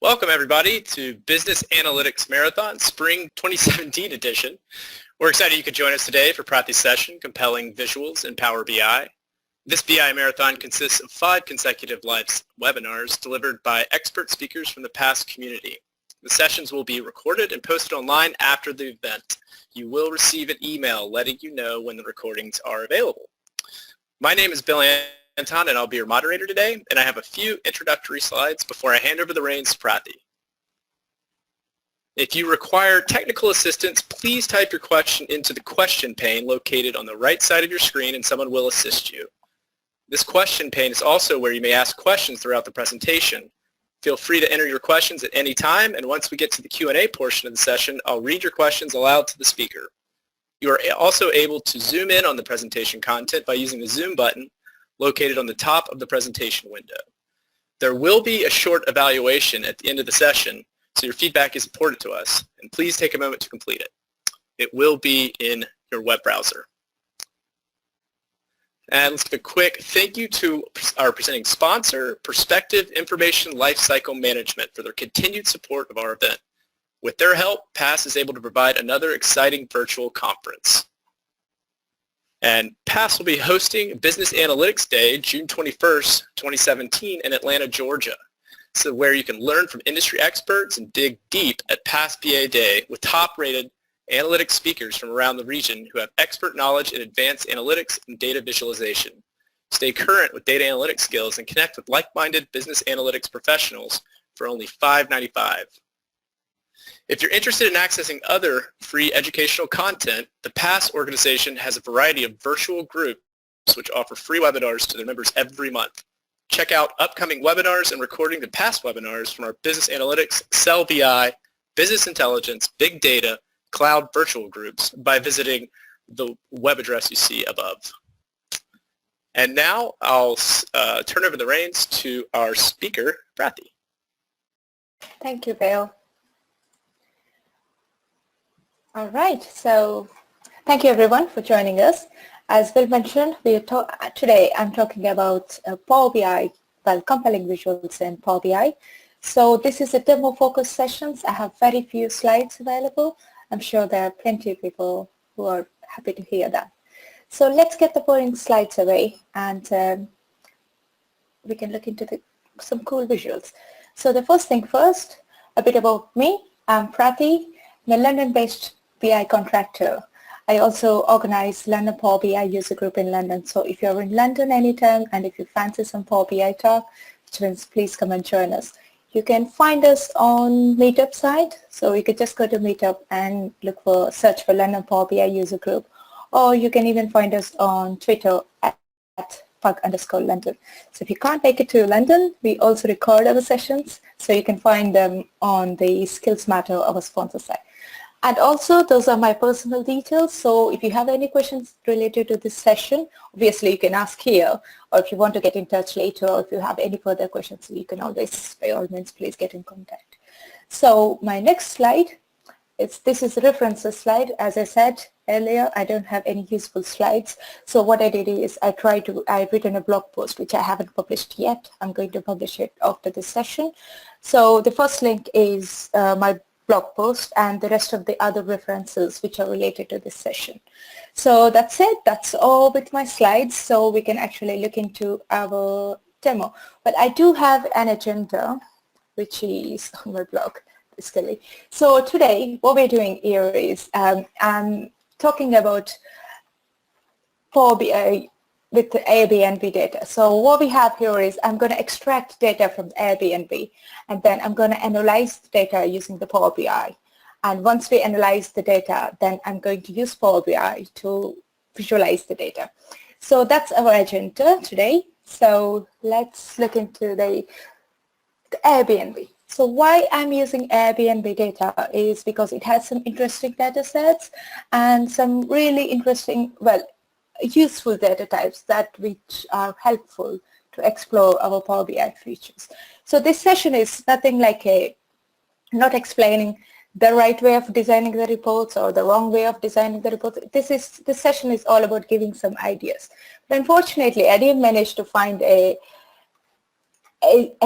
Welcome everybody to Business Analytics Marathon Spring 2017 edition. We're excited you could join us today for Prathy's session, Compelling Visuals in Power BI. This BI Marathon consists of 5 consecutive live webinars delivered by expert speakers from the PASS community. The sessions will be recorded and posted online after the event. You will receive an email letting you know when the recordings are available. My name is Bill Anton, and I'll be your moderator today, and I have a few introductory slides before I hand over the reins to Prathy. If you require technical assistance, please type your question into the question pane located on the right side of your screen and someone will assist you. This question pane is also where you may ask questions throughout the presentation. Feel free to enter your questions at any time, and once we get to the Q&A portion of the session, I'll read your questions aloud to the speaker. You are also able to zoom in on the presentation content by using the Zoom button located on the top of the presentation window. There will be a short evaluation at the end of the session, so your feedback is important to us, and please take a moment to complete it. It will be in your web browser. And let's give a quick thank you to our presenting sponsor, Perspective Information Lifecycle Management, for their continued support of our event. With their help, PASS is able to provide another exciting virtual conference. And PASS will be hosting Business Analytics Day, June 21st, 2017 in Atlanta, Georgia. So where you can learn from industry experts and dig deep at PASS BA Day with top-rated analytics speakers from around the region who have expert knowledge in advanced analytics and data visualization. Stay current with data analytics skills and connect with like-minded business analytics professionals for only $5.95. If you're interested in accessing other free educational content, the PASS organization has a variety of virtual groups which offer free webinars to their members every month. Check out upcoming webinars and recording the past webinars from our Business Analytics, Excel BI, Business Intelligence, Big Data, Cloud virtual groups by visiting the web address you see above. And now I'll turn over the reins to our speaker, Prathy. Thank you, Bill. All right, so thank you everyone for joining us. As Bill mentioned, today I'm talking about Power BI, compelling visuals in Power BI. So this is a demo focused sessions. I have very few slides available. I'm sure there are plenty of people who are happy to hear that. So let's get the boring slides away and we can look into some cool visuals. So the first thing first, a bit about me. I'm Prathy, I'm a London-based BI contractor. I also organize London Power BI user group in London. So if you're in London anytime and if you fancy some Power BI talk, which means please come and join us. You can find us on Meetup site. So you could just go to Meetup and search for London Power BI user group. Or you can even find us on Twitter at @pug_London. So if you can't make it to London, we also record our sessions. So you can find them on the Skills Matter, our sponsor site. And also, those are my personal details. So if you have any questions related to this session, obviously you can ask here, or if you want to get in touch later, or if you have any further questions, you can always, by all means, please get in contact. So my next slide, this is a references slide. As I said earlier, I don't have any useful slides. So what I did is I've written a blog post, which I haven't published yet. I'm going to publish it after this session. So the first link is my blog post and the rest of the other references which are related to this session. So that's it. That's all with my slides. So we can actually look into our demo. But I do have an agenda, which is on my blog, basically. So today, what we're doing here is I'm talking about Power BI with the Airbnb data. So what we have here is I'm going to extract data from Airbnb and then I'm going to analyze the data using the Power BI. And once we analyze the data, then I'm going to use Power BI to visualize the data. So that's our agenda today. So let's look into the Airbnb. So why I'm using Airbnb data is because it has some interesting data sets and some really interesting, useful data types which are helpful to explore our Power BI features. So this session is nothing like not explaining the right way of designing the reports or the wrong way of designing the reports. This session is all about giving some ideas. But unfortunately, I didn't manage to find an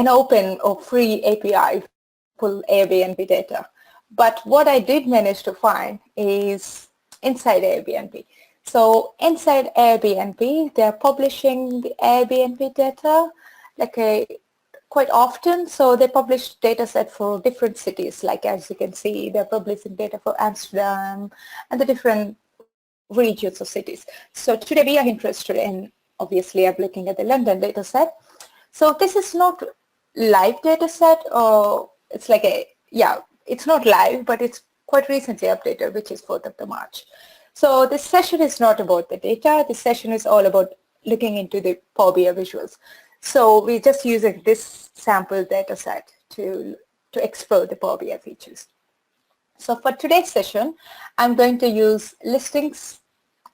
open or free API pull Airbnb data. But what I did manage to find is inside Airbnb. So inside Airbnb, they're publishing the Airbnb data quite often. So they publish data set for different cities. Like as you can see, they're publishing data for Amsterdam and the different regions of cities. So today we are interested in, obviously I'm looking at the London data set. So this is not live data set, or it's like it's not live, but it's quite recently updated, which is 4th of March. So this session is not about the data. This session is all about looking into the Power BI visuals. So we're just using this sample data set to explore the Power BI features. So for today's session, I'm going to use listings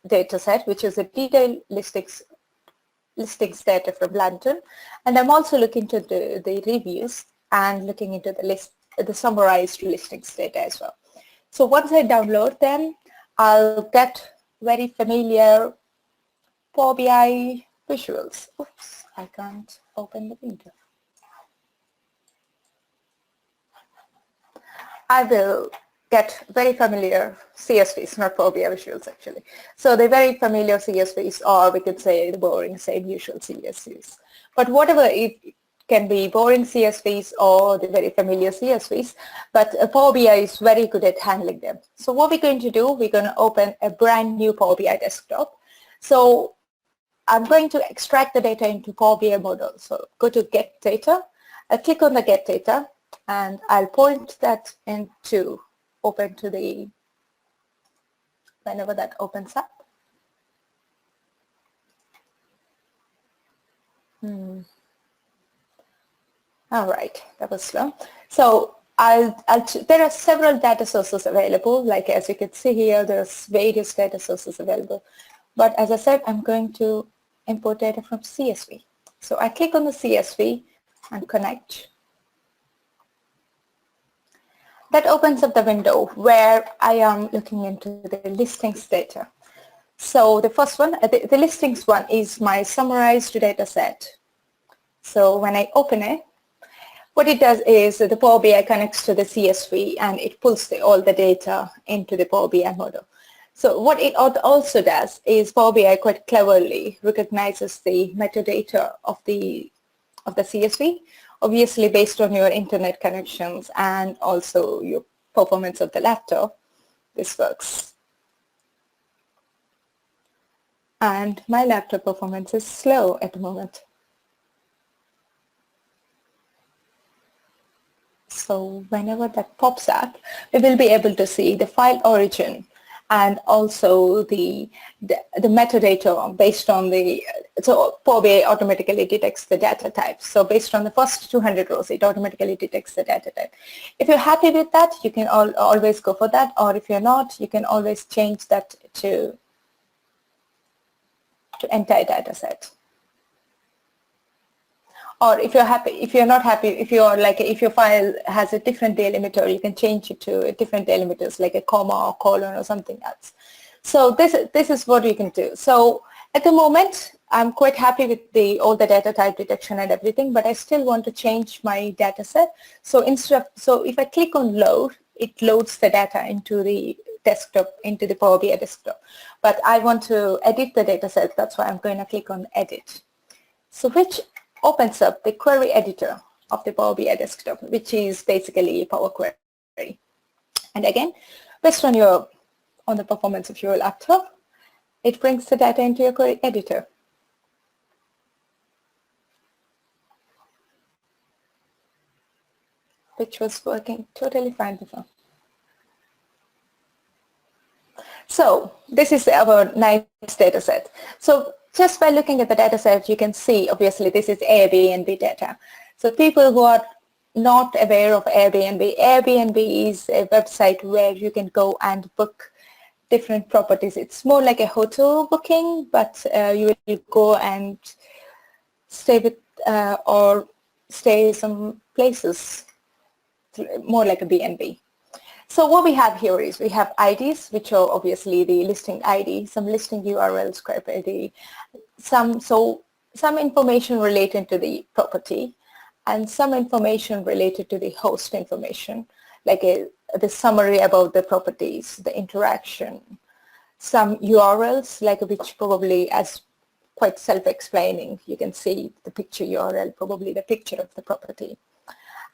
data set, which is a detailed listings data from London. And I'm also looking into the reviews and looking into the summarized listings data as well. So once I download them, I'll get very familiar Power BI visuals. Oops, I can't open the window. I will get very familiar CSVs, not Power BI visuals actually. So the very familiar CSVs, or we could say the boring, same usual CSVs. But whatever, it can be boring CSVs or the very familiar CSVs, but Power BI is very good at handling them. So what we're going to do, we're going to open a brand new Power BI desktop. So I'm going to extract the data into Power BI model. So go to Get Data, I'll click on the Get Data, and I'll point that into open to the, whenever that opens up. All right, that was slow. So there are several data sources available. Like as you can see here, there's various data sources available. But as I said, I'm going to import data from CSV. So I click on the CSV and connect. That opens up the window where I am looking into the listings data. So the first one, the listings one, is my summarized data set. So when I open it, what it does is the Power BI connects to the CSV and it pulls all the data into the Power BI model. So what it also does is Power BI quite cleverly recognizes the metadata of the CSV, obviously based on your internet connections and also your performance of the laptop. This works. And my laptop performance is slow at the moment. So whenever that pops up, we will be able to see the file origin and also the metadata based on so Power BI automatically detects the data type. So based on the first 200 rows, it automatically detects the data type. If you're happy with that, you can always go for that, or if you're not, you can always change that to entire data set. Or if you're happy, if you're not happy, if your file has a different delimiter, you can change it to a different delimiters like a comma or colon or something else. So this is what you can do. So at the moment, I'm quite happy with all the data type detection and everything, but I still want to change my data set. So if I click on load, it loads the data into the desktop, into the Power BI desktop. But I want to edit the data set. That's why I'm going to click on edit. So which opens up the query editor of the Power BI desktop, which is basically Power Query. And again, based on the performance of your laptop, it brings the data into your query editor. Which was working totally fine before. So this is our nice data set. So just by looking at the data set, you can see, obviously, this is Airbnb data. So people who are not aware of Airbnb, Airbnb is a website where you can go and book different properties. It's more like a hotel booking, but you will go and stay with or stay some places, more like a B&B. So what we have here is we have IDs, which are obviously the listing ID, some listing URL, script ID, some information related to the property. and some information related to the host information, like the summary about the properties, the interaction, some URLs, like which probably as quite self-explaining. You can see the picture URL, probably the picture of the property,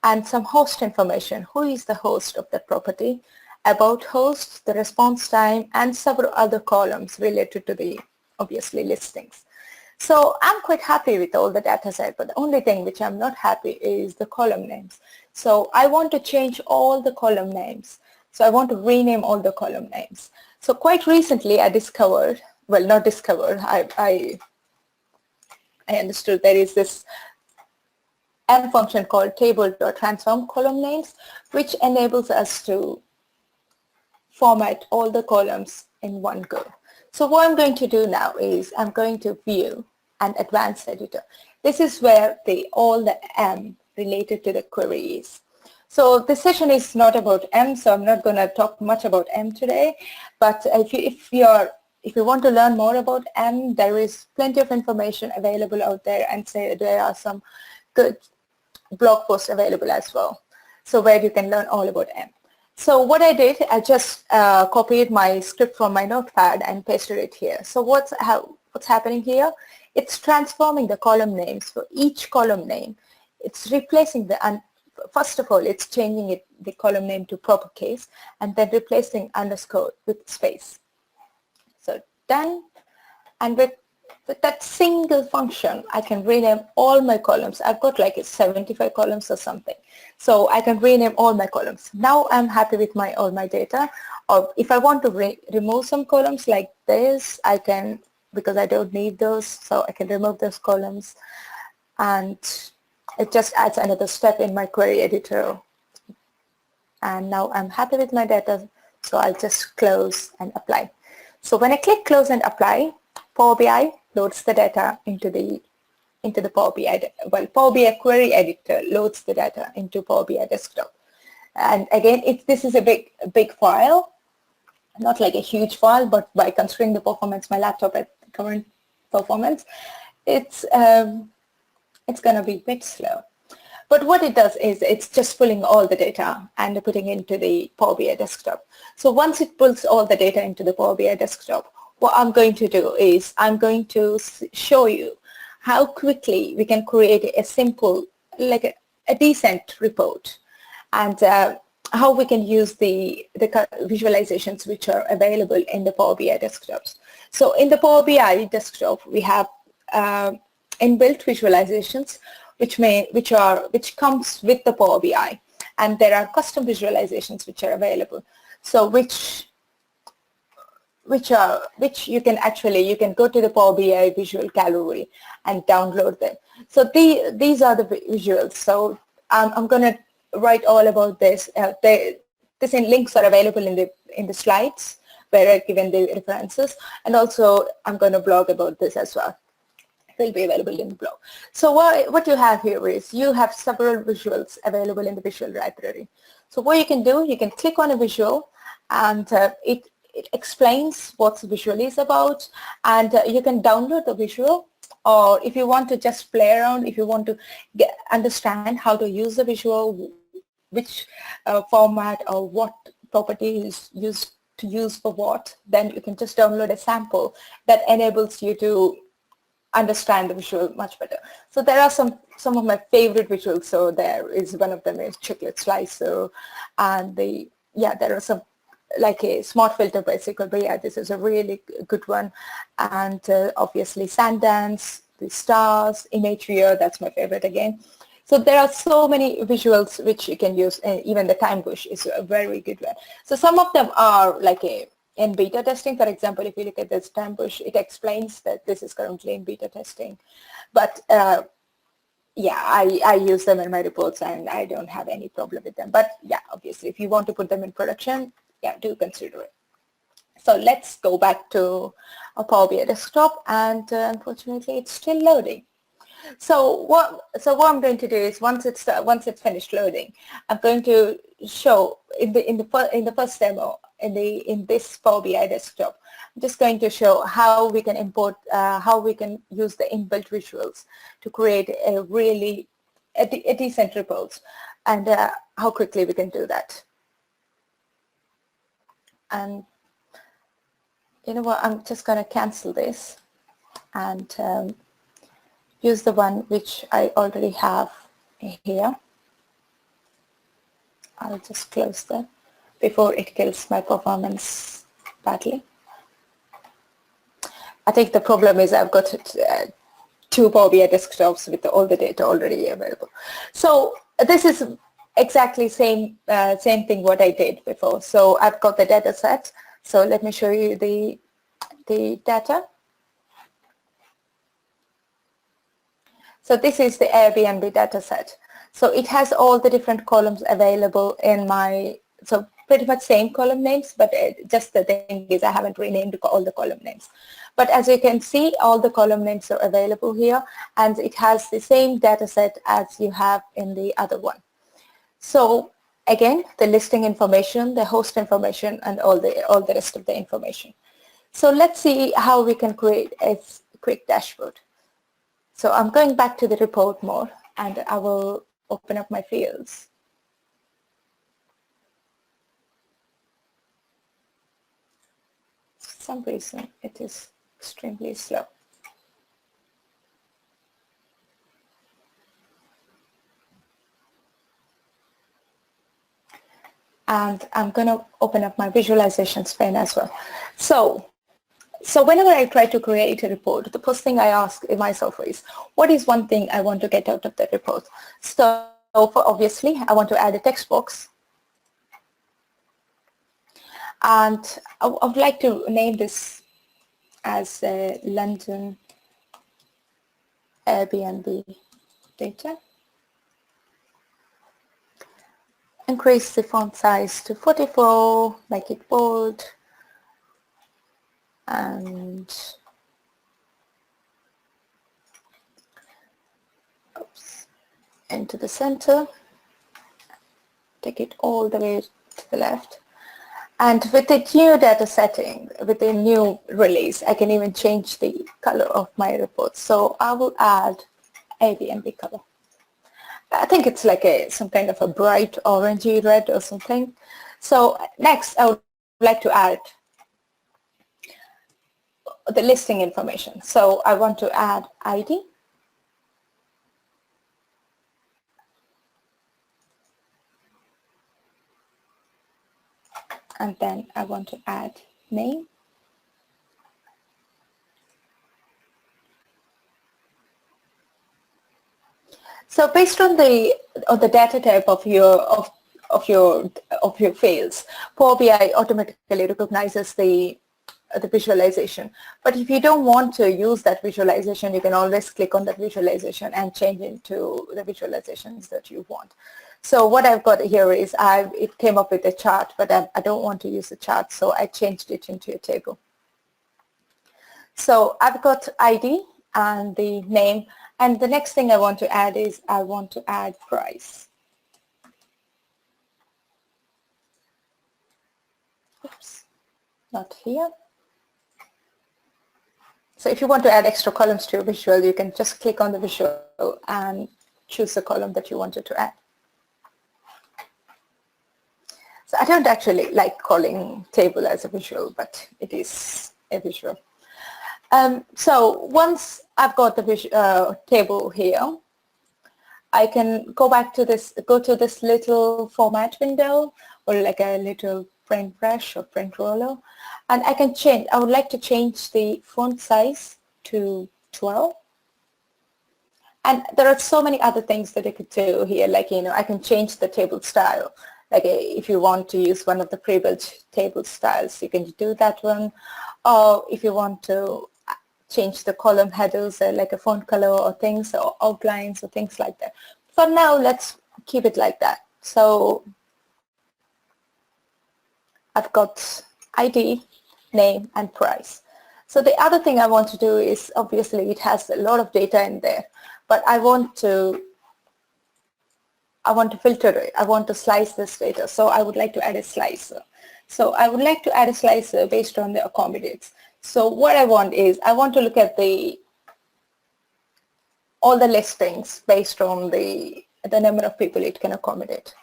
and some host information. Who is the host of the property? About host, the response time, and several other columns related to the, obviously, listings. So I'm quite happy with all the data set, but the only thing which I'm not happy is the column names. So I want to change all the column names. So I want to rename all the column names. So quite recently I discovered, well, not discovered, I understood there is this M function called table.transform column names, which enables us to format all the columns in one go. So what I'm going to do now is I'm going to view and advanced editor. This is where all the M related to the query is. So this session is not about M, so I'm not going to talk much about M today. But if you want to learn more about M, there is plenty of information available out there, and there are some good blog posts available as well, so where you can learn all about M. So what I did, I just copied my script from my notepad and pasted it here. So what's happening here? It's transforming the column names for each column name. It's replacing first of all, it's changing the column name to proper case, and then replacing underscore with space. So done. And with that single function, I can rename all my columns. I've got like 75 columns or something. So I can rename all my columns. Now I'm happy with all my data. Or if I want to remove some columns like this, I can, because I don't need those, so I can remove those columns. And it just adds another step in my query editor. And now I'm happy with my data, so I'll just close and apply. So when I click close and apply, Power BI loads the data into the Power BI. Well, Power BI query editor loads the data into Power BI desktop. And again, this is a big file, not like a huge file, but by considering the performance, my laptop at current performance, it's going to be a bit slow. But what it does is it's just pulling all the data and putting into the Power BI desktop. So once it pulls all the data into the Power BI desktop, what I'm going to do is I'm going to show you how quickly we can create a simple, like a decent report, and how we can use the visualizations which are available in the Power BI desktops. So in the Power BI desktop, we have inbuilt visualizations which comes with the Power BI, and there are custom visualizations which are available. So which you can go to the Power BI visual gallery and download them. So these are the visuals. So I'm going to write all about this. These links are available in the slides where I've given the references, and also I'm going to blog about this as well. They'll be available in the blog. So what you have here is you have several visuals available in the visual library. So what you can do, you can click on a visual, and it explains what the visual is about, and you can download the visual, or if you want to just play around, if you want to understand how to use the visual, which format or what property is used to use for what, then you can just download a sample that enables you to understand the visual much better. So there are some of my favorite visuals. So there is one of them is chiclet slicer, and there are some like a smart filter bicycle, but yeah, this is a really good one. And obviously Sundance, the stars, Imagerio, that's my favorite again. So there are so many visuals which you can use, and even the time bush is a very good one. So some of them are like in beta testing. For example, if you look at this time bush, it explains that this is currently in beta testing. But yeah, I use them in my reports and I don't have any problem with them. But yeah, obviously, if you want to put them in production, yeah, do consider it. So let's go back to a Power BI desktop, and unfortunately, it's still loading. So what I'm going to do is once it's finished loading, I'm going to show in the first demo in this Power BI desktop. I'm just going to show how we can import, how we can use the inbuilt visuals to create a really a decent report, and how quickly we can do that. And you know what, I'm just going to cancel this and use the one which I already have here. I'll just close that before it kills my performance badly. I think the problem is I've got two Power BI desktops with all the data already available. So this is exactly same thing what I did before. So I've got the data set. So let me show you the data. So this is the Airbnb data set. So it has all the different columns available in my, so pretty much same column names, but just the thing is I haven't renamed all the column names. But as you can see, all the column names are available here, and it has the same data set as you have in the other one. So again, the listing information, the host information, and all the rest of the information. So let's see how we can create a quick dashboard. So I'm going back to the report mode, and I will open up my fields. For some reason, it is extremely slow. And I'm going to open up my visualizations pane as well. So whenever I try to create a report, the first thing I ask myself is, what is one thing I want to get out of the report? So obviously, I want to add a text box. And I would like to name this as London Airbnb data. Increase the font size to 44, make it bold, and into the center, take it all the way to the left. And with the new data setting, with the new release, I can even change the color of my report. So I will add Airbnb color. I think it's like some kind of a bright orangey red or something. So next, I would like to add the listing information. So I want to add ID. And then I want to add name. So based on the data type of your fields, Power BI automatically recognizes the visualization. But if you don't want to use that visualization, you can always click on that visualization and change it to the visualizations that you want. So what I've got here is it came up with a chart, but I don't want to use the chart, so I changed it into a table. So I've got ID and the name, and the next thing I want to add is I want to add price. Oops, not here. So if you want to add extra columns to your visual, you can just click on the visual and choose the column that you wanted to add. So I don't actually like calling table as a visual, but it is a visual. So once I've got the table here, I can go to this little format window, or like a little print brush or print roller, and I can change. I would like to change the font size to 12. And there are so many other things that I could do here, like, I can change the table style. Like if you want to use one of the pre-built table styles, you can do that one. Or if you want to change the column headers, like a font color or things, or outlines or things like that. For now, let's keep it like that. So I've got ID, name, and price. So the other thing I want to do is, obviously, it has a lot of data in there, but I want to filter it. I want to slice this data. So I would like to add a slicer. So I would like to add a slicer based on the accommodates. So what I want is, I want to look at all the listings based on the the number of people it can accommodate.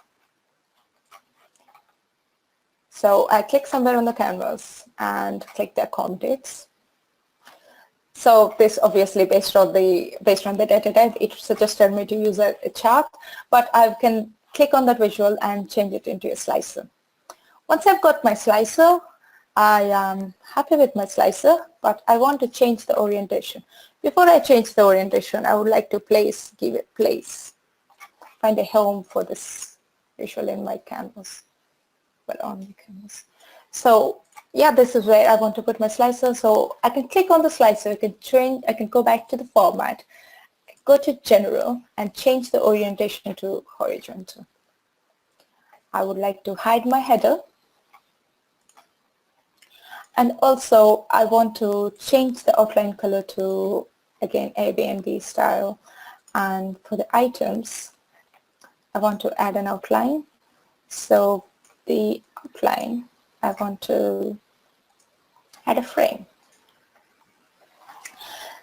So I click somewhere on the canvas and click the accommodates. So this obviously based on the data type, it suggested me to use a chart, but I can click on that visual and change it into a slicer. Once I've got my slicer, I am happy with my slicer, but I want to change the orientation. Before I change the orientation, I would like to give it place, find a home for this visual in my canvas, well, on the canvas. So yeah, this is where I want to put my slicer. So I can click on the slicer, I can go back to the format, go to general and change the orientation to horizontal. I would like to hide my header. And also I want to change the outline color to, again, Airbnb style. And for the items, I want to add an outline. So the outline, I want to add a frame.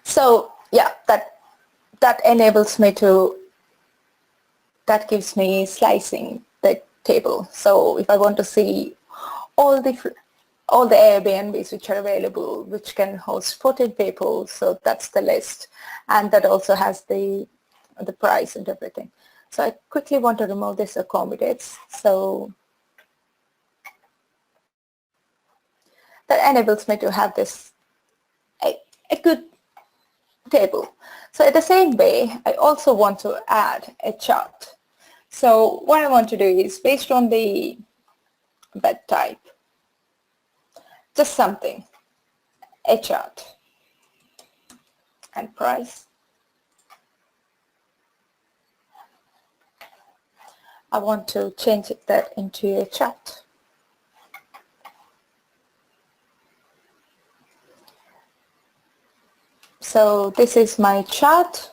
So yeah, that enables me to, that gives me slicing the table. So if I want to see all the Airbnbs which are available, which can host 14 people, so that's the list, and that also has the price and everything. So I quickly want to remove this accommodates. So that enables me to have this a good table. So in the same way, I also want to add a chart. So what I want to do is, based on the bed type, just something, a chart, and price. I want to change that into a chart. So this is my chart.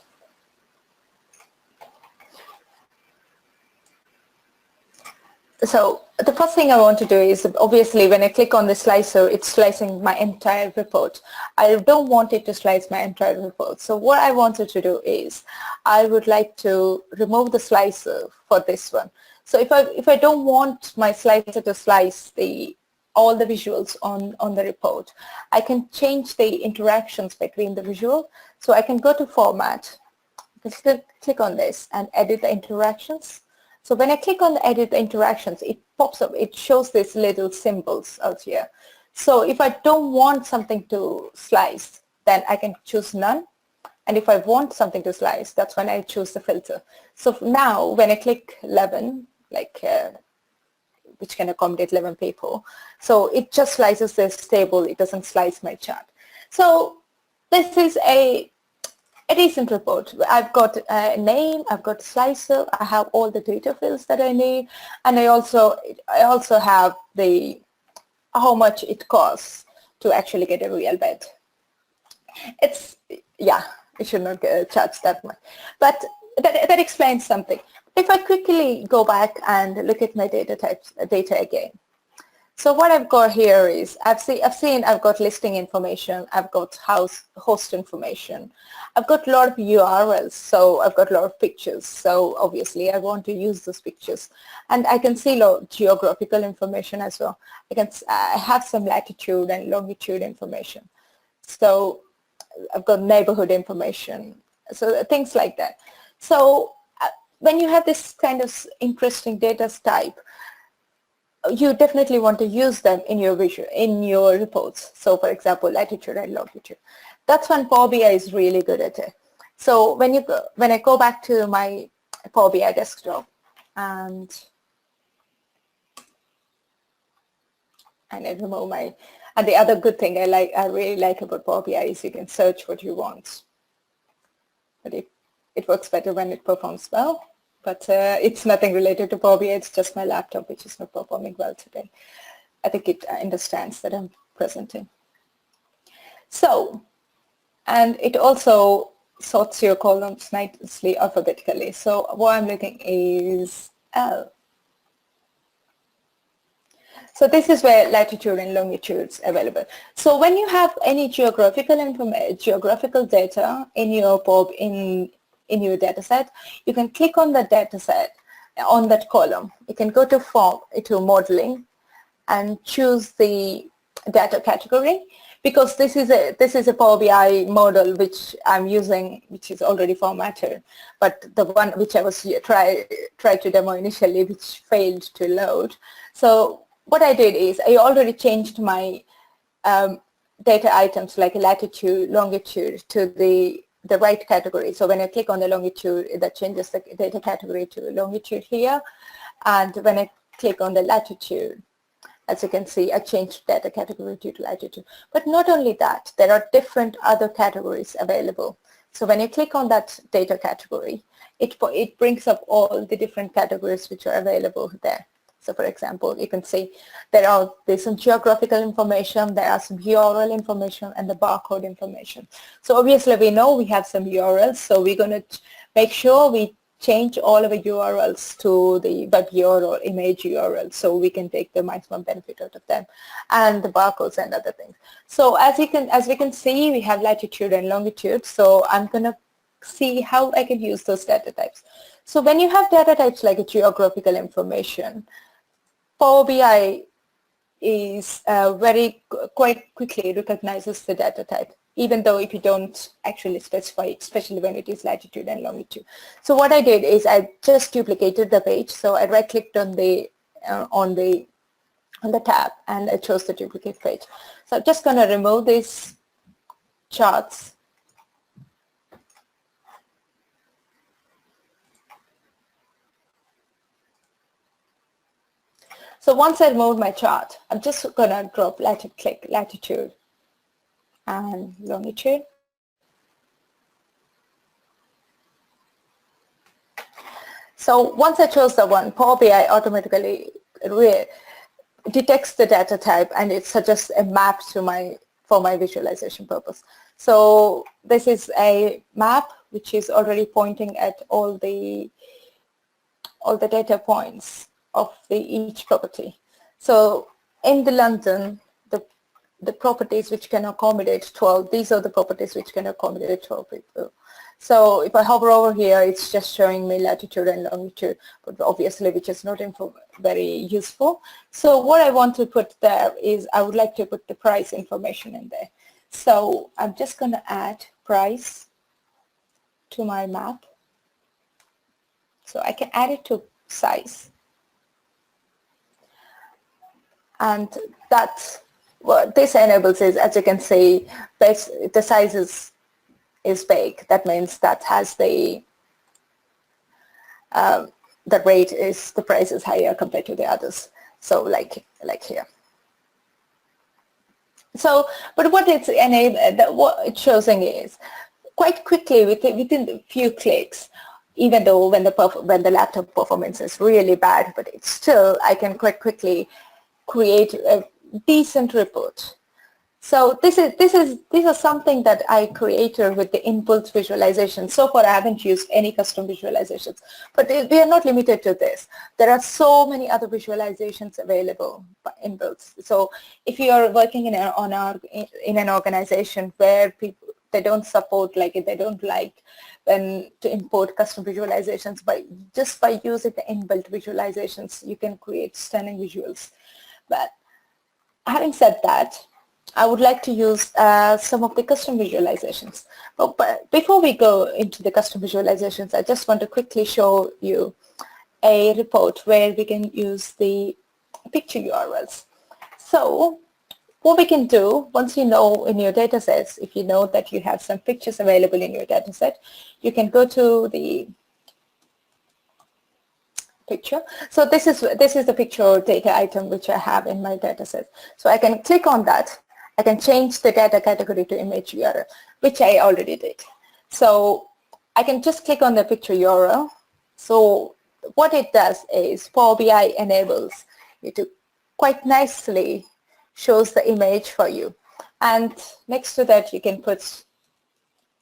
So the first thing I want to do is, obviously when I click on the slicer, it's slicing my entire report. I don't want it to slice my entire report. So what I wanted to do is, I would like to remove the slicer for this one. So if I don't want my slicer to slice all the visuals on the report, I can change the interactions between the visual. So I can go to format, click on this and edit the interactions. So when I click on the edit the interactions, it pops up, it shows these little symbols out here. So if I don't want something to slice, then I can choose none. And if I want something to slice, that's when I choose the filter. So now when I click 11, which can accommodate 11 people, so it just slices this table, it doesn't slice my chart. So this is a decent report. I've got a name, I've got slicer, I have all the data fields that I need, and I also have how much it costs to actually get a real bed. It's, yeah, it should not charge that much, but that explains something. If I quickly go back and look at my data again, so what I've got here is, I've got listing information, I've got host information, I've got a lot of URLs, so I've got a lot of pictures, so obviously I want to use those pictures, and I can see a lot of geographical information as well. I have some latitude and longitude information, so I've got neighborhood information, so things like that. So when you have this kind of interesting data type, you definitely want to use them in your reports. So for example, latitude and longitude. That's when Power BI is really good at it. So when I go back to my Power BI desktop and I remove and the other good thing I really like about Power BI is you can search what you want. But it works better when it performs well. But it's nothing related to Power BI, it's just my laptop which is not performing well today. I think it understands that I'm presenting. So, and it also sorts your columns nicely alphabetically. So what I'm looking is L. So this is where latitude and longitude is available. So when you have any geographical data in your in your data set, you can click on the data set on that column. You can go to form, to modeling, and choose the data category, because this is a Power BI model which I'm using, which is already formatted, but the one which I was tried to demo initially, which failed to load. So what I did is I already changed my data items like latitude, longitude to the right category. So when I click on the longitude, that changes the data category to longitude here, and when I click on the latitude, as you can see, I changed data category to latitude. But not only that, there are different other categories available. So when you click on that data category, it brings up all the different categories which are available there. So for example, you can see there's some geographical information, there are some URL information, and the barcode information. So obviously we know we have some URLs, so we're going to make sure we change all of the URLs to the web URL, image URL, so we can take the maximum benefit out of them, and the barcodes and other things. So as we can see, we have latitude and longitude. So I'm going to see how I can use those data types. So when you have data types like a geographical information, Power BI is quite quickly recognizes the data type, even though if you don't actually specify it, especially when it is latitude and longitude. So what I did is I just duplicated the page. So I right-clicked on the tab, and I chose the duplicate page. So I'm just going to remove these charts. So once I removed my chart, I'm just going to click latitude and longitude. So once I chose the one, Power BI automatically detects the data type, and it suggests a map for my visualization purpose. So this is a map which is already pointing at all the data points of each property. So in the London, the properties which can accommodate 12, these are the properties which can accommodate 12 people. So if I hover over here, it's just showing me latitude and longitude, but obviously which is not very useful. So what I want to put there is I would like to put the price information in there. So I'm just going to add price to my map. So I can add it to size. And that's what this enables is, as you can see, the size is big. That means that has the rate is, the price is higher compared to the others. So like here. So, but what it's what it's showing is quite quickly within a few clicks, even though when the laptop performance is really bad, but it's still, I can quite quickly create a decent report. So this is something that I created with the inbuilt visualization. So far I haven't used any custom visualizations, but we are not limited to this. There are so many other visualizations available inbuilt. So if you are working in an organization where they don't support, they don't like when to import custom visualizations, but just by using the inbuilt visualizations, you can create stunning visuals. But having said that, I would like to use some of the custom visualizations. But before we go into the custom visualizations, I just want to quickly show you a report where we can use the picture URLs. So what we can do, once you know in your data sets, if you know that you have some pictures available in your data set, you can go to the picture. So this is the picture data item which I have in my data set. So I can click on that. I can change the data category to image URL, which I already did. So I can just click on the picture URL. So what it does is Power BI enables you to quite nicely shows the image for you. And next to that, you can put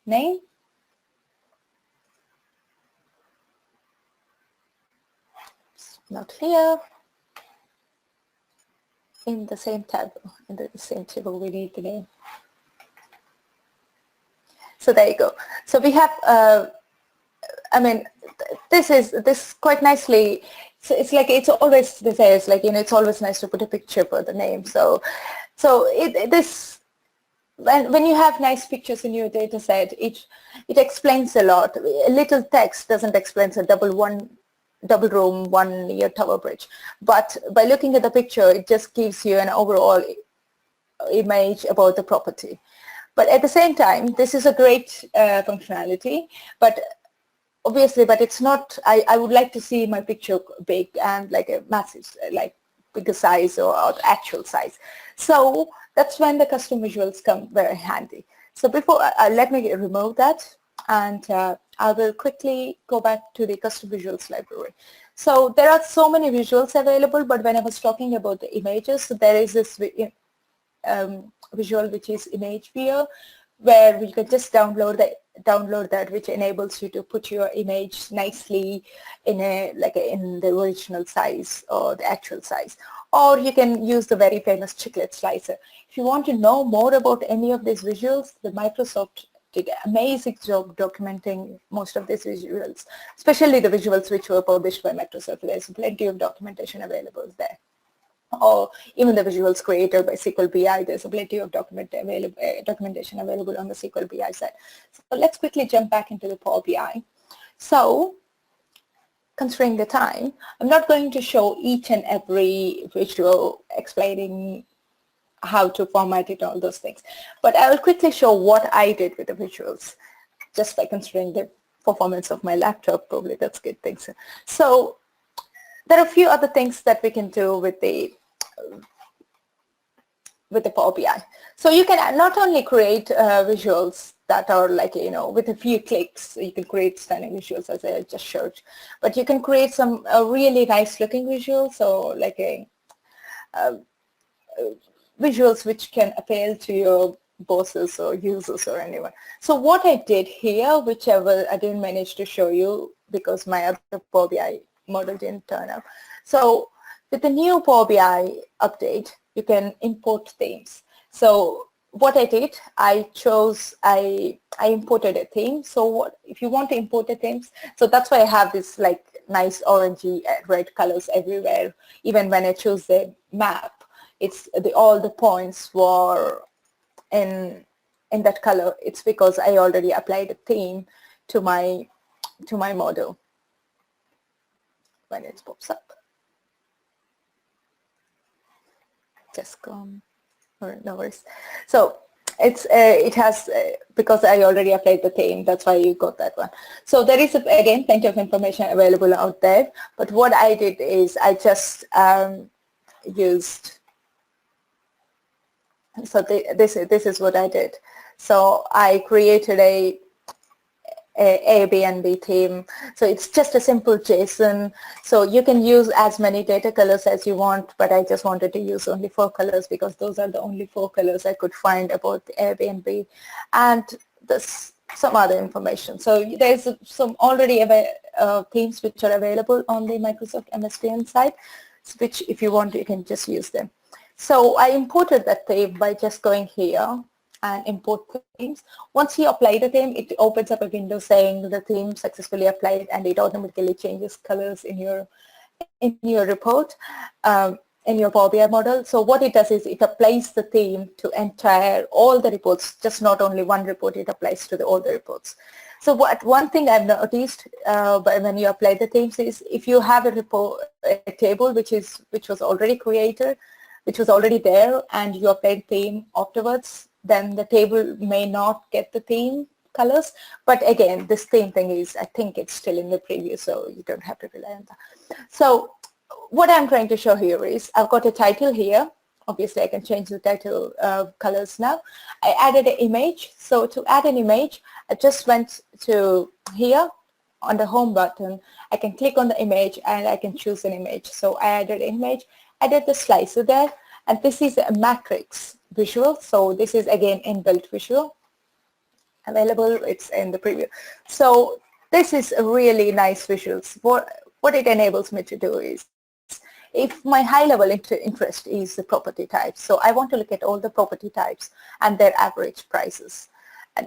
name. It's not here. In the same table, we need the name. So there you go. So we have I mean, this quite nicely. So it's like it's always they say it's like it's always nice to put a picture for the name. So this when you have nice pictures in your data set, it explains a lot. A little text doesn't explain a double room 1-year tower bridge, but by looking at the picture, it just gives you an overall image about the property. But at the same time, this is a great functionality, but obviously, but it's not, I would like to see my picture big and like a massive, like bigger size or actual size. So that's when the custom visuals come very handy. So before, let me remove that, and I will quickly go back to the custom visuals library. So there are so many visuals available, but when I was talking about the images, so there is this visual which is image viewer, where you can just download that, which enables you to put your image nicely in in the original size or the actual size. Or you can use the very famous chiclet slicer. If you want to know more about any of these visuals, the Microsoft did an amazing job documenting most of these visuals, especially the visuals which were published by Microsoft. There's plenty of documentation available there. Or even the visuals created by SQL BI, there's plenty of documentation available on the SQL BI side. So let's quickly jump back into the Power BI. So considering the time, I'm not going to show each and every visual explaining how to format it, all those things. But I will quickly show what I did with the visuals, just by considering the performance of my laptop. Probably that's good things. So there are a few other things that we can do with the Power BI. So you can not only create visuals that are like, with a few clicks, you can create stunning visuals as I just showed, but you can create some really nice looking visuals, so like visuals which can appeal to your bosses or users or anyone. So what I did here, which I didn't manage to show you because my other Power BI model didn't turn up. So with the new Power BI update, you can import themes. So what I did, I imported a theme. So if you want to import a theme, so that's why I have this like nice orangey red colors everywhere. Even when I choose the map, it's all the points were in that color. It's because I already applied a theme to my model when it pops up. Just gone. No worries. So it has because I already applied the theme. That's why you got that one. So there is again plenty of information available out there. But what I did is I just used. So this is what I did. So I created a Airbnb theme. So it's just a simple JSON. So you can use as many data colors as you want, but I just wanted to use only 4 colors because those are the only 4 colors I could find about the Airbnb, and there's some other information. So there's some already themes which are available on the Microsoft MSDN site, which if you want, you can just use them. So I imported that theme by just going here and import themes. Once you apply the theme, it opens up a window saying the theme successfully applied, and it automatically changes colors in your report, in your Power BI model. So what it does is it applies the theme to all the reports, just not only one report, it applies to all the reports. So one thing I've noticed when you apply the themes is if you have a table which was already created, which was already there, and you apply theme afterwards, then the table may not get the theme colors. But again, this theme thing is, I think it's still in the preview, so you don't have to rely on that. So what I'm trying to show here is I've got a title here. Obviously, I can change the title colors now. I added an image. So to add an image, I just went to here on the home button. I can click on the image and I can choose an image. So I added an image, added the slicer there, and this is a matrix visual. So this is again inbuilt visual available. It's in the preview. So this is a really nice visuals. What it enables me to do is, if my high-level interest is the property types, so I want to look at all the property types and their average prices.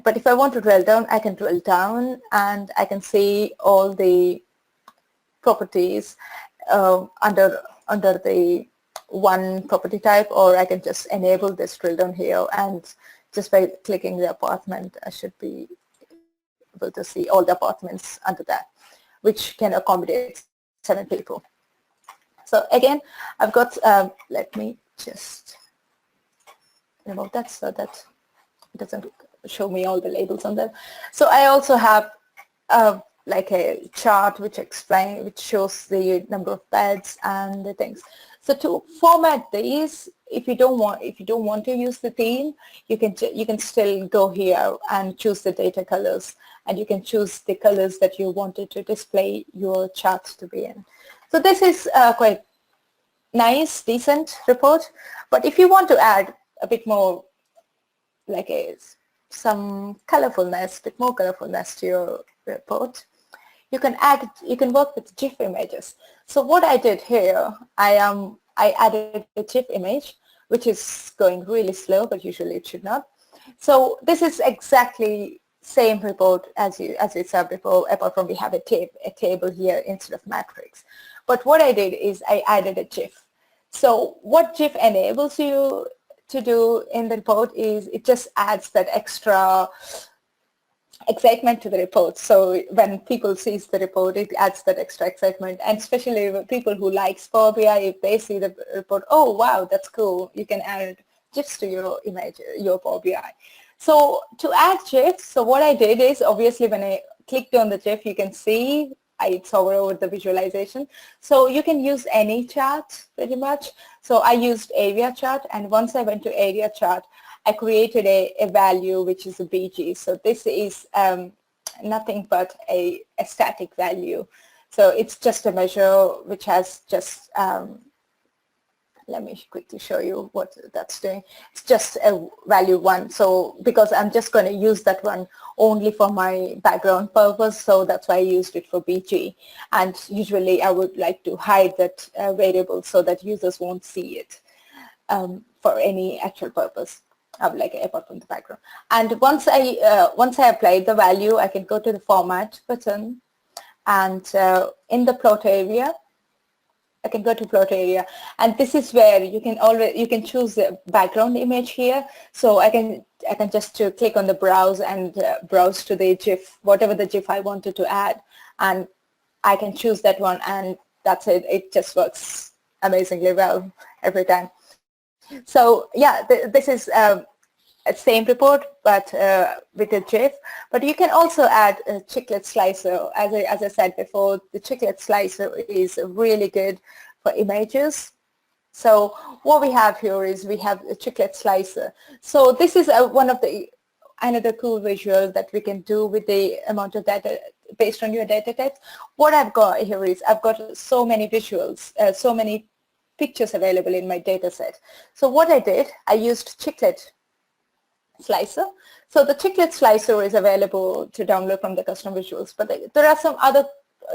But if I want to drill down, I can drill down and I can see all the properties under the one property type, or I can just enable this drill down here, and just by clicking the apartment, I should be able to see all the apartments under that, which can accommodate 7 people. So again, I've got, let me just remove that so that it doesn't show me all the labels on there. So I also have like a chart which shows the number of beds and the things. So to format these, if you don't want to use the theme, you can still go here and choose the data colors, and you can choose the colors that you wanted to display your chart to be in. So this is quite nice, decent report. But if you want to add a bit more, like some colorfulness, bit more colorfulness to your report, you can work with GIF images. So what I did here, I added a GIF image, which is going really slow, but usually it should not. So this is exactly same report as you saw before, apart from we have a table here instead of matrix. But what I did is I added a GIF. So what GIF enables you to do in the report is it just adds that extra excitement to the report. So when people sees the report, it adds that extra excitement, and especially with people who like Power BI, if they see the report, oh wow, that's cool, you can add GIFs to your image, your Power BI. So to add GIFs, so what I did is, obviously when I clicked on the GIF, you can see it's hover over the visualization. So you can use any chart pretty much. So I used area chart, and once I went to area chart, I created a value which is a BG. So this is nothing but a static value. So it's just a measure which has just, let me quickly show you what that's doing. It's just a value 1. So because I'm just going to use that one only for my background purpose, so that's why I used it for BG. And usually I would like to hide that variable so that users won't see it for any actual purpose. Like apart from the background. And once I apply the value, I can go to the format button, and in the plot area, I can go to plot area, and this is where you can choose the background image here. So I can just click on the browse and browse to the GIF, whatever the GIF I wanted to add, and I can choose that one, and that's it. It just works amazingly well every time. So yeah, this is a same report, but with a GIF. But you can also add a chiclet slicer. As I said before, the chiclet slicer is really good for images. So what we have here is we have a chiclet slicer. So this is another cool visual that we can do with the amount of data based on your data types. What I've got here is I've got so many visuals, so many pictures available in my data set. So what I did, I used chiclet slicer. So the chiclet slicer is available to download from the custom visuals, but there are some other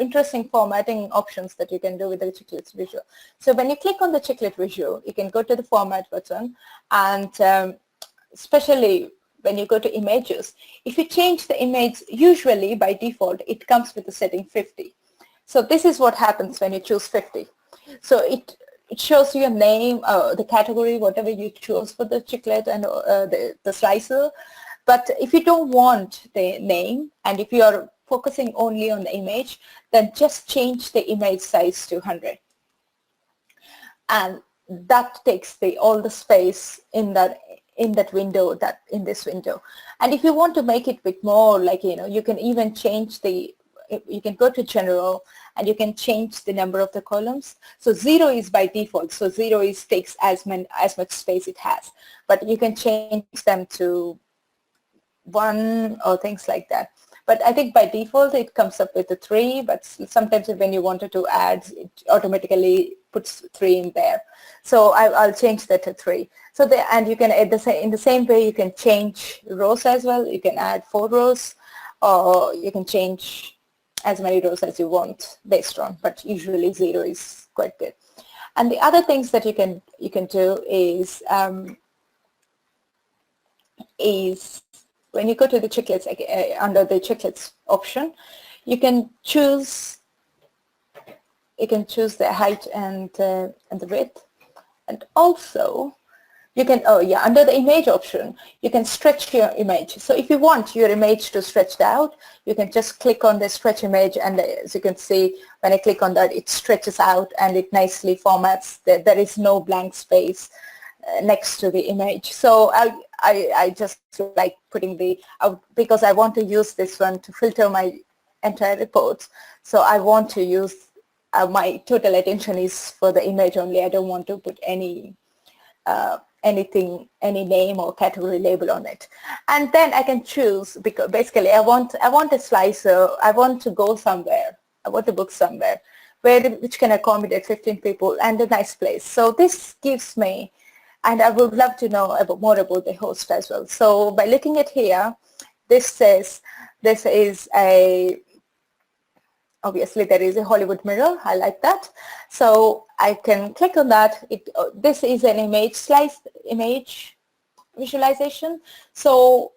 interesting formatting options that you can do with the chiclet visual. So when you click on the chiclet visual, you can go to the format button, and especially when you go to images, if you change the image, usually by default it comes with the setting 50. So this is what happens when you choose 50. So it shows you a name, the category, whatever you chose for the chiclet and the slicer. But if you don't want the name, and if you are focusing only on the image, then just change the image size to 100. And that takes all the space in that window, in this window. And if you want to make it a bit more, like, you can even change you can go to general, and you can change the number of the columns. So 0 is by default. So 0 takes as much space it has. But you can change them to 1 or things like that. But I think by default it comes up with a 3, but sometimes when you wanted to add, it automatically puts 3 in there. So I'll change that to 3. So and you can in the same way you can change rows as well. You can add 4 rows, or you can change as many rows as you want based on, but usually 0 is quite good. And the other things that you can do is when you go to the chicklets, under the chicklets option, you can choose the height and the width, and also you can, under the image option, you can stretch your image. So if you want your image to stretch out, you can just click on the stretch image, and as you can see, when I click on that, it stretches out and it nicely formats. There is no blank space next to the image. So I just like putting because I want to use this one to filter my entire reports. So I want to use, my total attention is for the image only. I don't want to put any name or category label on it. And then I can choose, because basically I want a slicer. I want to go somewhere. I want to book somewhere which can accommodate 15 people and a nice place. So this gives me, and I would love to know more about the host as well. So by looking at here, this says this is obviously there is a Hollywood Mirror. I like that. So I can click on that. This is an image visualization. So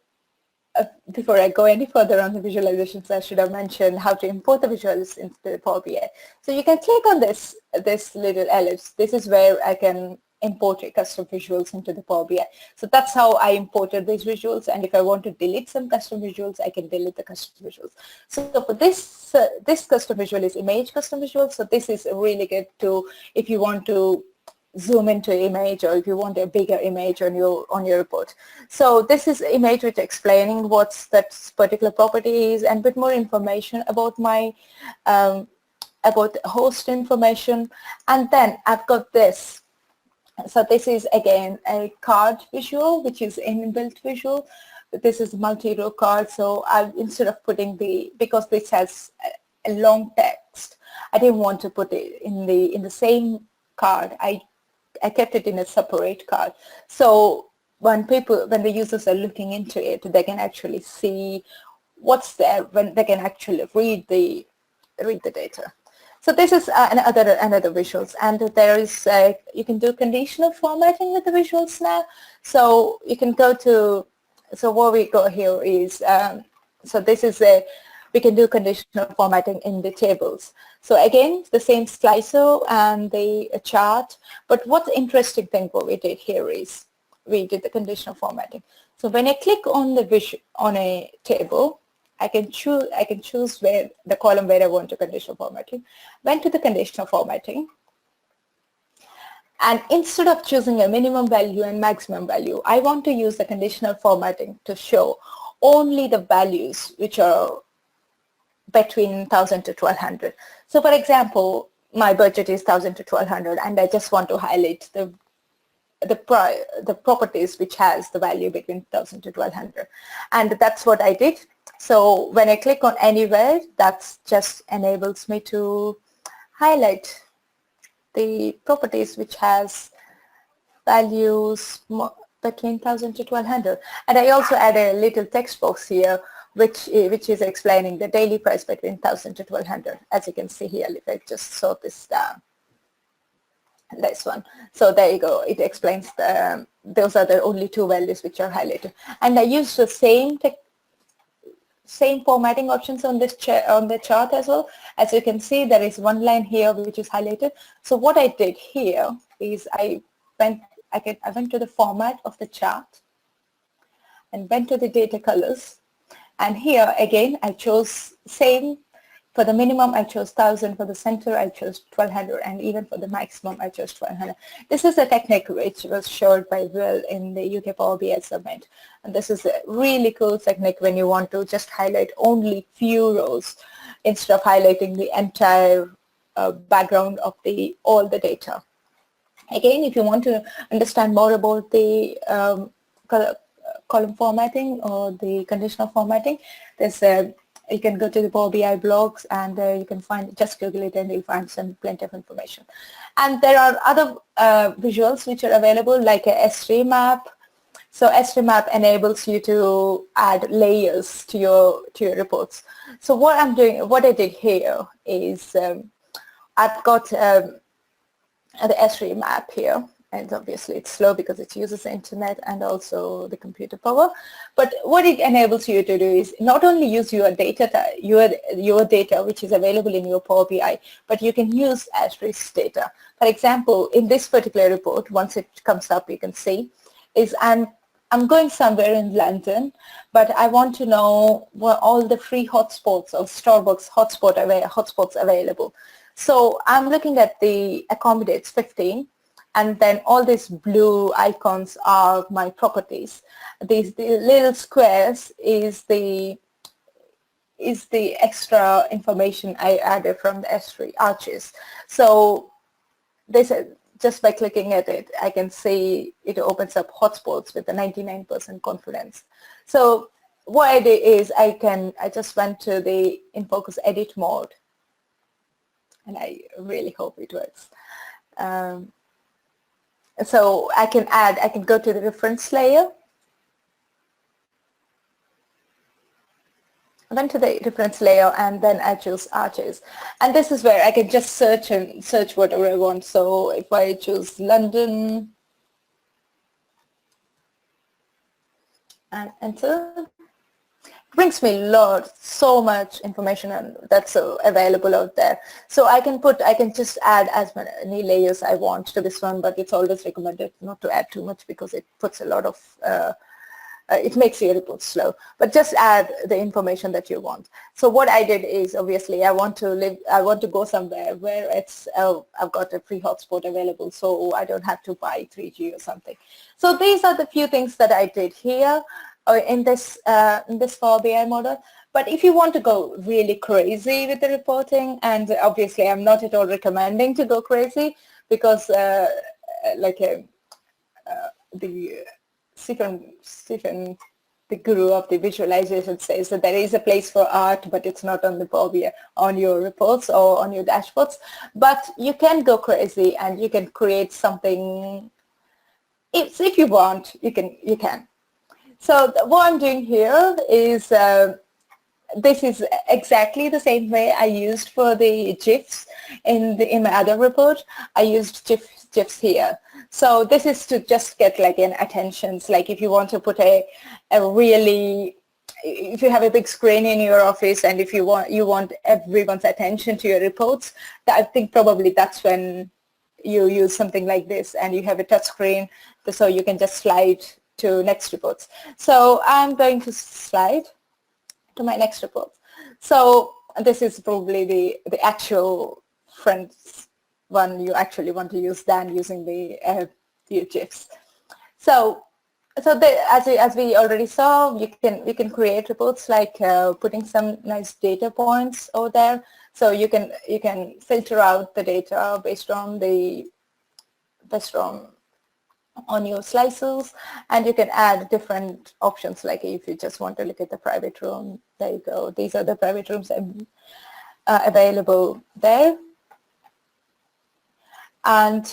before I go any further on the visualizations, I should have mentioned how to import the visuals into the Power BI. So you can click on this little ellipse. This is where I can import a custom visuals into the Power BI. So that's how I imported these visuals, and if I want to delete some custom visuals, I can delete the custom visuals. So for this custom visual is image custom visual. So this is really good to, if you want to zoom into image, or if you want a bigger image on your report. So this is image which explaining what's that particular property is, and a bit more information about my about host information. And then I've got this. So this is again a card visual, which is inbuilt visual. This is multi-row card. So instead of putting because this has a long text, I didn't want to put it in the same card. I kept it in a separate card. So when the users are looking into it, they can actually see what's there, when they can actually read the data. So this is another visuals, and there is you can do conditional formatting with the visuals now. So you can go to, so where we go here is, so this is we can do conditional formatting in the tables. So again, the same slicer and the chart, but what's interesting thing what we did here is we did the conditional formatting. So when I click on on a table, I can choose where the column where I want to conditional formatting. Went to the conditional formatting, and instead of choosing a minimum value and maximum value, I want to use the conditional formatting to show only the values which are between 1,000 to 1,200. So for example, my budget is 1,000 to 1,200, and I just want to highlight the properties which has the value between 1,000 to 1,200, and that's what I did. So when I click on anywhere, that just enables me to highlight the properties which has values between 1,000 to 1,200. And I also add a little text box here which is explaining the daily price between 1,000 to 1,200. As you can see here, if I just sort this down, this one. So there you go. It explains those are the only two values which are highlighted. And I use the same formatting options on this on the chart as well. As you can see, there is one line here which is highlighted. So what I did here is I went to the format of the chart and went to the data colors, and here again I chose same. For the minimum, I chose 1,000. For the center, I chose 1,200, and even for the maximum, I chose 1,200. This is a technique which was showed by Will in the UK Power BI Summit, and this is a really cool technique when you want to just highlight only few rows instead of highlighting the entire background of all the data. Again, if you want to understand more about the column formatting or the conditional formatting, there's you can go to the Power BI blogs, and you can just Google it and you'll find plenty of information. And there are other visuals which are available, like a S3 map. So S3 map enables you to add layers to your reports. So what I did here is I've got the S3 map here, and obviously it's slow because it uses the internet and also the computer power. But what it enables you to do is not only use your data, your data which is available in your Power BI, but you can use Ashtrace data. For example, in this particular report, once it comes up, you can see is I'm going somewhere in London, but I want to know where all the free hotspots or Starbucks hotspots available. So I'm looking at the accommodates 15, and then all these blue icons are my properties. The little squares is the extra information I added from the S3 arches. So this just by clicking at it, I can see it opens up hotspots with a 99% confidence. So what I did is I just went to the InFocus edit mode, and I really hope it works. So I can go to the reference layer, went to the reference layer, and then I choose arches. And this is where I can just search whatever I want. So if I choose London and enter, it brings me so much information that's available out there. So I can just add as many layers I want to this one, but it's always recommended not to add too much because it puts a lot of it makes your report slow, but just add the information that you want. So what I did is, obviously, I want to go somewhere where it's I've got a free hotspot available, so I don't have to buy 3G or something. So these are the few things that I did here in this Power BI model. But if you want to go really crazy with the reporting, and obviously I'm not at all recommending to go crazy, because Stephen, the guru of the visualization, says that there is a place for art, but it's not on the Power BI, on your reports or on your dashboards. But you can go crazy and you can create something. If you want, you can. So what I'm doing here is this is exactly the same way I used for the GIFs in my other report. I used GIFs here. So this is to just get like an attentions, like if you want to put if you have a big screen in your office and if you want everyone's attention to your reports, I think probably that's when you use something like this, and you have a touch screen so you can just slide to next reports. So I'm going to slide to my next report. So this is probably the actual front one you actually want to use than using the GIFs. So as we already saw, you can create reports like putting some nice data points over there. So you can filter out the data based on on your slices, and you can add different options, like if you just want to look at the private room, there you go. These are the private rooms available there. And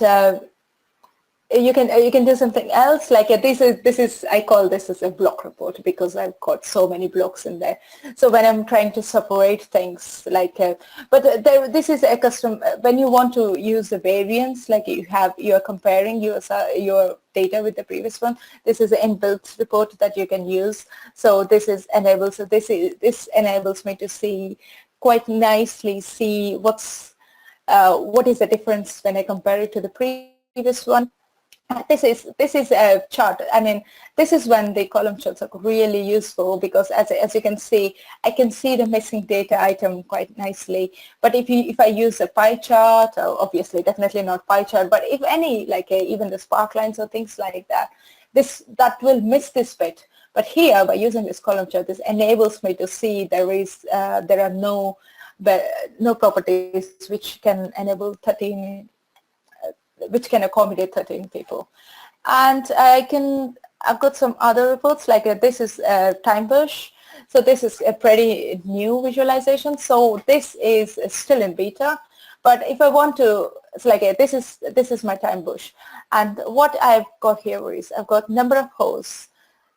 you can do something else, like this is I call this as a block report because I've got so many blocks in there. So when I'm trying to separate things, like this is a custom when you want to use the variance, like you're comparing your data with the previous one. This is an inbuilt report that you can use. So this enables me to see quite nicely what is the difference when I compare it to the previous one. This is a chart. I mean, this is when the column charts are really useful, because as you can see, I can see the missing data item quite nicely. But if I use a pie chart, obviously definitely not pie chart, but if any, like even the spark lines or things like that, that will miss this bit. But here, by using this column chart, this enables me to see there are no properties which can enable which can accommodate 13 people. And I've got some other reports, like this is TimeBush. So this is a pretty new visualization. So this is still in beta, but if I want to, it's like this is my TimeBush. And what I've got here is I've got number of hosts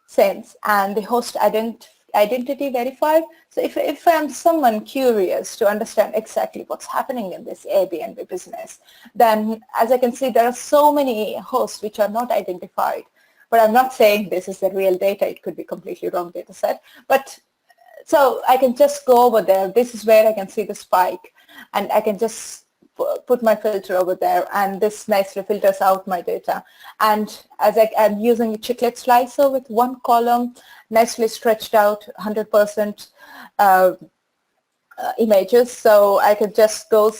since, and the host identity verified. So if I'm someone curious to understand exactly what's happening in this Airbnb business, then as I can see, there are so many hosts which are not identified. But I'm not saying this is the real data. It could be completely wrong data set. But so I can just go over there. This is where I can see the spike, and I can just put my filter over there, and this nicely filters out my data. And as I'm using a chiclet slicer with one column, nicely stretched out 100% images, so I can just go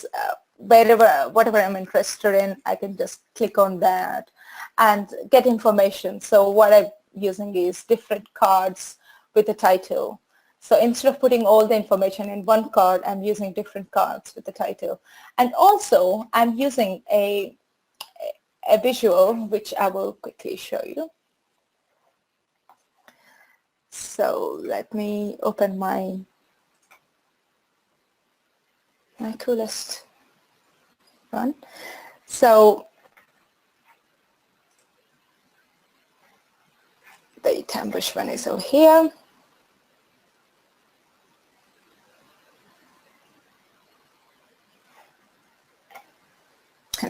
whatever I'm interested in, I can just click on that and get information. So what I'm using is different cards with a title. So instead of putting all the information in one card, I'm using different cards with the title. And also, I'm using a visual, which I will quickly show you. So let me open my coolest one. So the Tambush one is over here.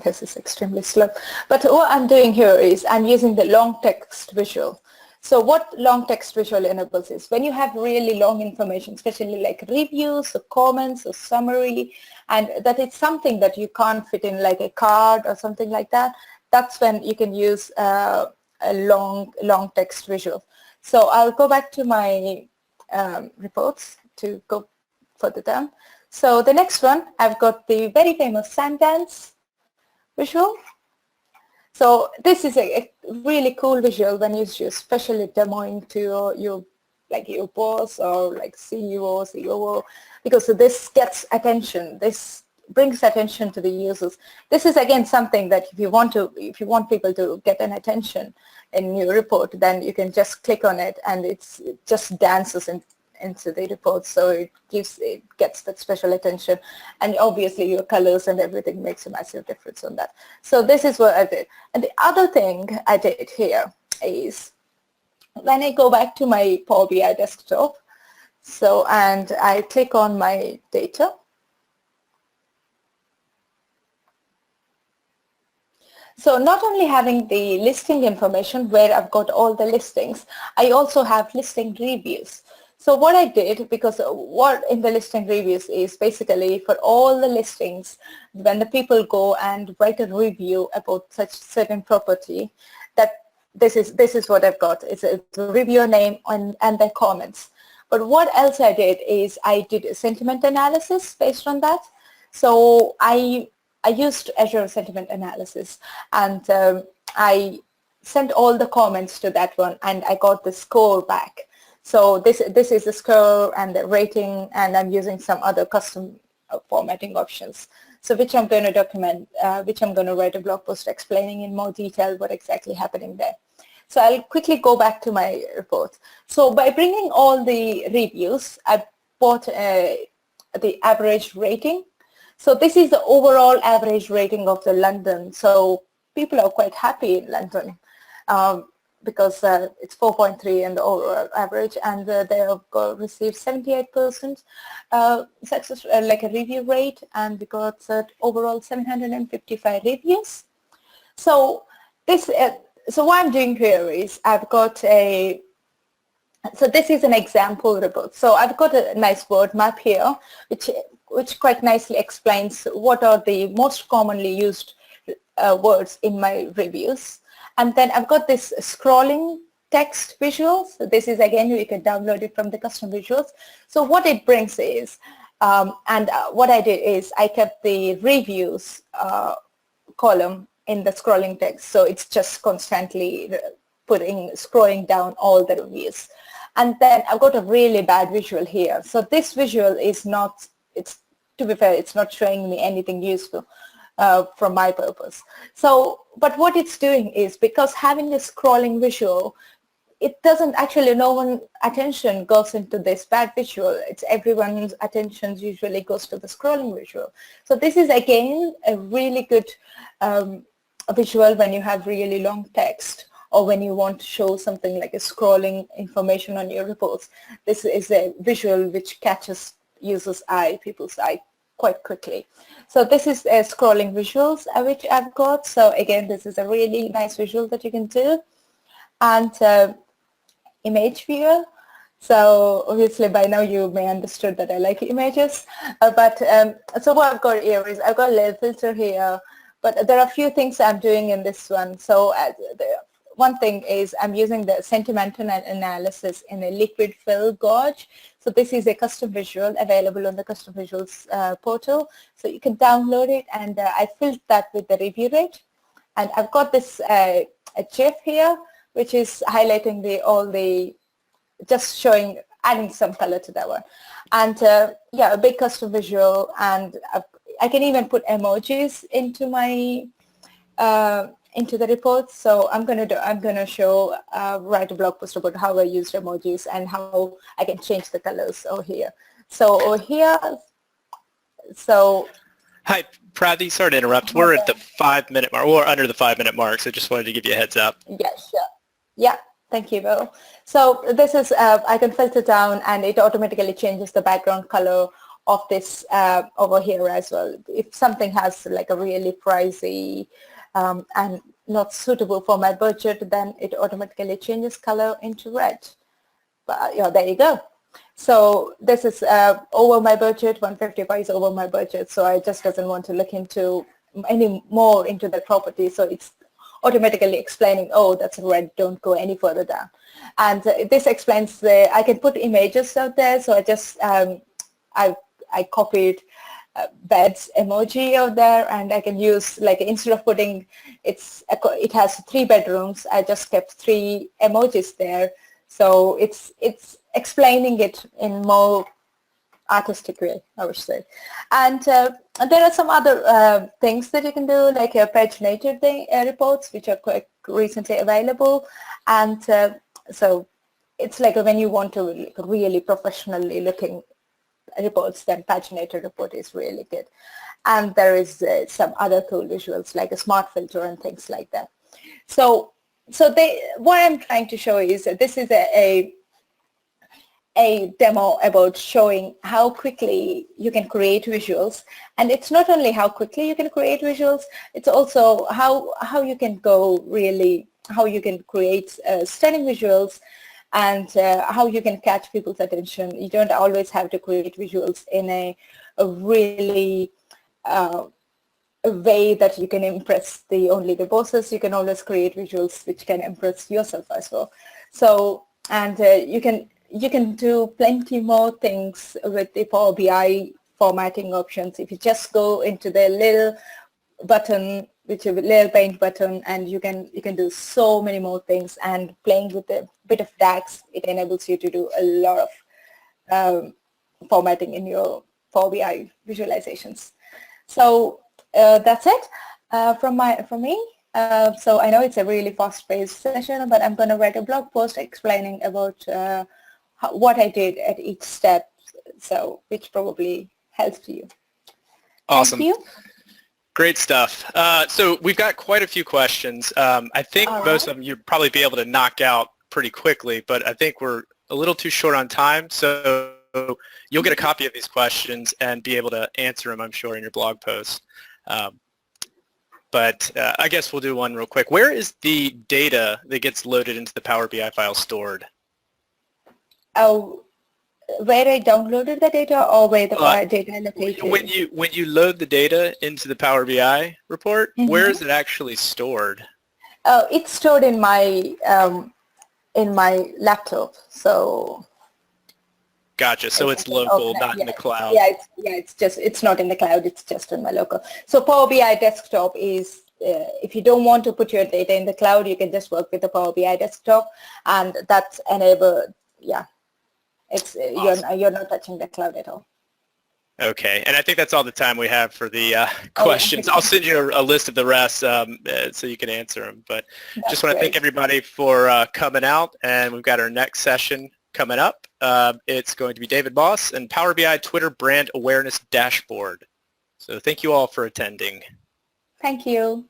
This is extremely slow. But what I'm doing here is I'm using the long text visual. So what long text visual enables is when you have really long information, especially like reviews or comments or summary, and that it's something that you can't fit in like a card or something like that, that's when you can use a long text visual. So I'll go back to my reports to go further down. So the next one, I've got the very famous Sundance visual. So this is a really cool visual when you especially demoing to your boss or like CEO, COO, because this gets attention. This brings attention to the users. This is again something that if you want people to get an attention in your report, then you can just click on it and it just dances into the report, so it gets that special attention, and obviously your colors and everything makes a massive difference on that. So this is what I did. And the other thing I did here is when I go back to my Power BI desktop, so and I click on my data, so not only having the listing information where I've got all the listings, I also have listing reviews. So what I did, because what in the listing reviews is basically for all the listings, when the people go and write a review about such certain property, that this is what I've got. It's a reviewer name and their comments. But what else I did is I did a sentiment analysis based on that. So I used Azure Sentiment Analysis, and I sent all the comments to that one, and I got the score back. So this is the score and the rating, and I'm using some other custom formatting options. So which I'm going to document, which I'm going to write a blog post explaining in more detail what exactly happening there. So I'll quickly go back to my report. So by bringing all the reviews, I bought the average rating. So this is the overall average rating of the London. So people are quite happy in London. Because it's 4.3 in the overall average, and they have received 78% success, like a review rate, and we got overall 755 reviews. So this, so what I'm doing here is I've got a, so this is an example report. So I've got a nice word map here, which quite nicely explains what are the most commonly used words in my reviews. And then I've got this scrolling text visual. So this is, again, you can download it from the custom visuals. So what it brings is, what I did is I kept the reviews column in the scrolling text. So it's just constantly scrolling down all the reviews. And then I've got a really bad visual here. So this visual is not, to be fair, it's not showing me anything useful. From my purpose. So, but what it's doing is, because having a scrolling visual, it doesn't actually, no one attention goes into this bad visual. It's everyone's attention usually goes to the scrolling visual. So this is again a really good visual when you have really long text or when you want to show something like a scrolling information on your reports, this is a visual which catches users' eye, people's eye quite quickly. So this is a scrolling visuals which I've got. So again, this is a really nice visual that you can do. And image viewer. So obviously by now you may understood that I like images, so what I've got here is I've got a little filter here, but there are a few things I'm doing in this one. So one thing is I'm using the sentiment analysis in a liquid fill gauge. So this is a custom visual available on the custom visuals portal. So you can download it, and I filled that with the review rate. And I've got this a GIF here, which is highlighting just showing, adding some color to that one. And yeah, a big custom visual, and I can even put emojis into my into the report. So I'm gonna show write a blog post about how I used emojis and how I can change the colors over here. So over here, so Hi, Pradhi, sorry to interrupt. We're at the 5-minute mark, or under the 5-minute mark, so just wanted to give you a heads up. Yeah, sure. Yeah, thank you, Bill. So this is, I can filter down, and it automatically changes the background color of this over here as well. If something has like a really pricey and not suitable for my budget, then it automatically changes color into red. But yeah, there you go. So this is over my budget, 155 is over my budget, so I just doesn't want to look into any more into the property, so it's automatically explaining, oh, that's red, don't go any further down. And this explains I can put images out there, so I just, I copied beds emoji out there, and I can use, like, instead of putting, it has 3 bedrooms, I just kept 3 emojis there. So it's explaining it in more artistic way, I would say. And there are some other things that you can do, like paginated reports, which are quite recently available. And so it's like when you want to really professionally looking reports, then paginated report is really good. And there is some other cool visuals like a smart filter and things like that. So what I'm trying to show is that this is a demo about showing how quickly you can create visuals. And it's not only how quickly you can create visuals, it's also how you can how you can create stunning visuals, and how you can catch people's attention. You don't always have to create visuals in a really a way that you can impress only the bosses. You can always create visuals which can impress yourself as well. So, and you can do plenty more things with the Power BI formatting options. If you just go into the little button, which is a little paint button, and you can do so many more things. And playing with a bit of DAX, it enables you to do a lot of formatting in your Power BI visualizations. So that's it from me. So I know it's a really fast-paced session, but I'm going to write a blog post explaining about what I did at each step, so which probably helps you. Awesome. Thank you. Great stuff. So we've got quite a few questions. I think most of them you'll probably be able to knock out pretty quickly, but I think we're a little too short on time, so you'll get a copy of these questions and be able to answer them, I'm sure, in your blog post. But I guess we'll do one real quick. Where is the data that gets loaded into the Power BI file stored? Oh, where I downloaded the data, or where the data located? When you load the data into the Power BI report, where is it actually stored? It's stored in my laptop. So. Gotcha. So it's local, not in the cloud. Yeah, it's not in the cloud. It's just in my local. So Power BI desktop is, if you don't want to put your data in the cloud, you can just work with the Power BI desktop, and that's enabled. Yeah, it's awesome. You're not touching the cloud at all. Okay, and I think that's all the time we have for the questions. I'll send you a list of the rest so you can answer them. But just want to thank everybody for coming out, and we've got our next session coming up. It's going to be David Moss and Power BI Twitter Brand Awareness Dashboard. So thank you all for attending. Thank you.